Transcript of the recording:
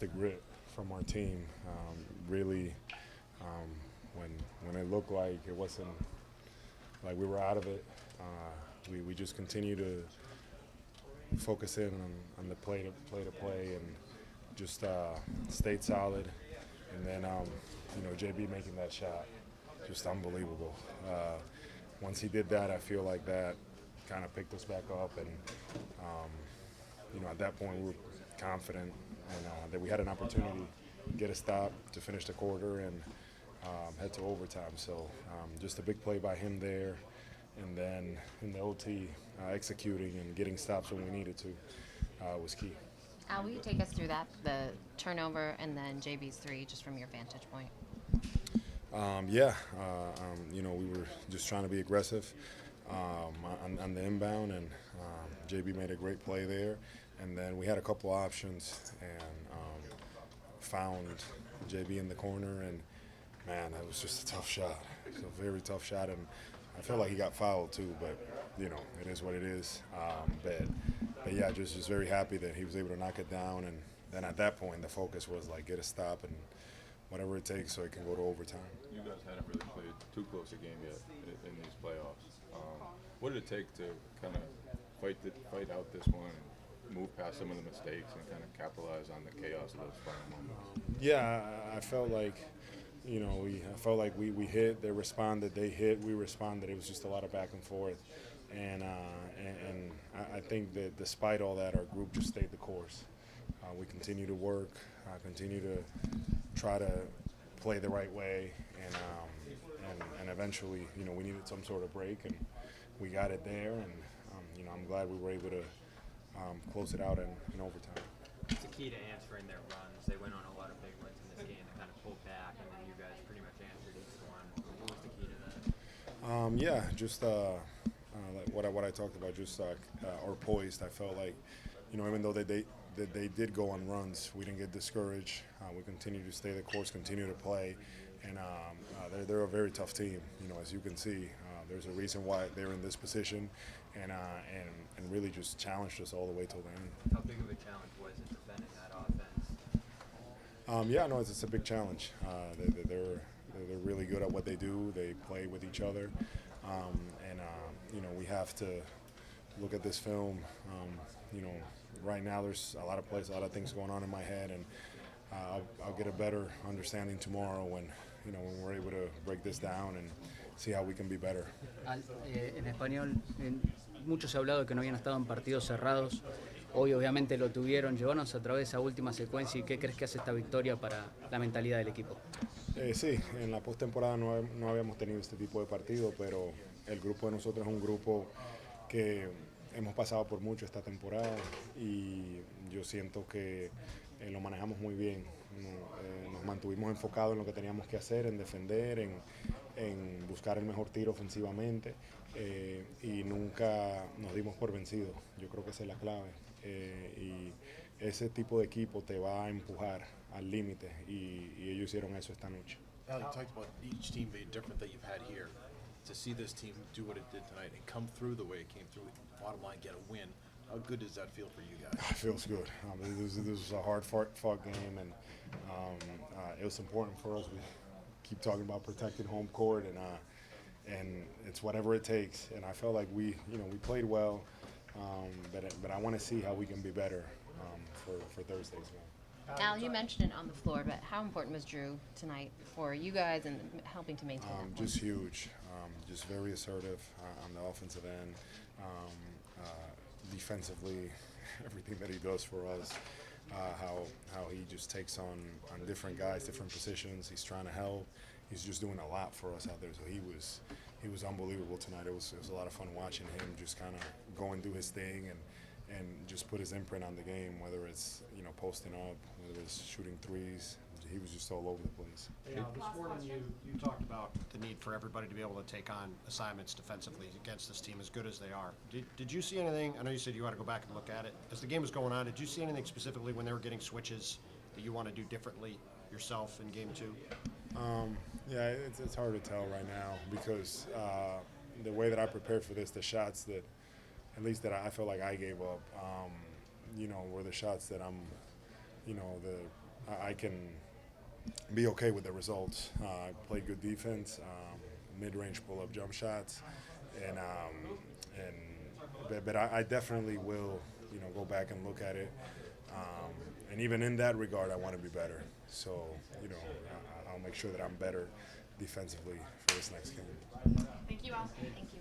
the grit from our team. Really, when it looked like it wasn't like we were out of it, we just continue to focus in on the play to play and just stayed solid. And then JB making that shot, just unbelievable. Once he did that, I feel like that kind of picked us back up, and at that point we were confident and that we had an opportunity to get a stop to finish the quarter and head to overtime. So just a big play by him there, and then in the OT, executing and getting stops when we needed to was key. Al, will you take us through that, the turnover and then JB's three, just from your vantage point? We were just trying to be aggressive on the inbound, and JB made a great play there. And then we had a couple options and found JB in the corner, and man, that was just a tough shot. It's a very tough shot, and I felt like he got fouled too, but it is what it is. But yeah, just very happy that he was able to knock it down, and then at that point the focus was like get a stop and whatever it takes so it can go to overtime. You guys hadn't really played too close a game yet in these playoffs. What did it take to kind of fight out this one and move past some of the mistakes and kind of capitalize on the chaos of those final moments? Yeah, I felt like we hit, they responded, they hit, we responded. It was just a lot of back and forth, and I think that despite all that, our group just stayed the course. We continue to work, continue to try to play the right way, and eventually, we needed some sort of break, and we got it there, and I'm glad we were able to close it out in overtime. It's the key to answering their runs. They went on a lot of big runs in this game and kind of pulled back, and then you guys pretty much answered each one. What was the key to that? Just like what I talked about, just our poised. I felt like, even though they did go on runs, we didn't get discouraged. We continue to stay the course, continue to play, and they're a very tough team. As you can see, there's a reason why they're in this position, and really just challenged us all the way till the end. How big of a challenge was it defending that offense? It's a big challenge. They're really good at what they do. They play with each other, we have to look at this film. Right now there's a lot of plays, a lot of things going on in my head, and I'll get a better understanding tomorrow when we're able to break this down and see how we can be better. En español, mucho se ha hablado de que no habían estado en partidos cerrados. Hoy obviamente lo tuvieron. Llévanos a través de esa última secuencia y qué crees que hace esta victoria para la mentalidad del equipo. Sí, en la postemporada no habíamos tenido este tipo de partido, pero el grupo de nosotros es un grupo que hemos pasado por mucho esta temporada y yo siento que lo manejamos muy bien. Nos mantuvimos enfocados en lo que teníamos que hacer, en defender, en buscar el mejor tiro ofensivamente y nunca nos dimos por vencidos. Yo creo que esa es la clave y ese tipo de equipo te va a empujar al límite y ellos hicieron eso esta noche. Al, you talked about each team being different that you've had here. To see this team do what it did tonight and come through the way it came through, bottom line, get a win, how good does that feel for you guys? It feels good. This was a hard-fought game, and it was important for us. We keep talking about protecting home court, and it's whatever it takes. And I felt like we played well, but I want to see how we can be better for Thursday's game. Al, you mentioned it on the floor, but how important was Drew tonight for you guys and helping to maintain that point? Just huge. Just very assertive on the offensive end. Defensively, everything that he does for us, how he just takes on different guys, different positions. He's trying to help. He's just doing a lot for us out there. So he was unbelievable tonight. It was a lot of fun watching him just kind of going through his thing and just put his imprint on the game, whether it's posting up, whether it's shooting threes. He was just all over the place. Yeah, this morning you talked about the need for everybody to be able to take on assignments defensively against this team as good as they are. Did you see anything? I know you said you want to go back and look at it. As the game was going on, did you see anything specifically when they were getting switches that you want to do differently yourself in game two? It's hard to tell right now because the way that I prepared for this, the shots that at least that I feel like I gave up, were the shots that I'm, I can be okay with the results. I played good defense, mid-range pull-up jump shots, but I definitely will, go back and look at it. And even in that regard, I want to be better. So, I'll make sure that I'm better defensively for this next game. Thank you all. Thank you.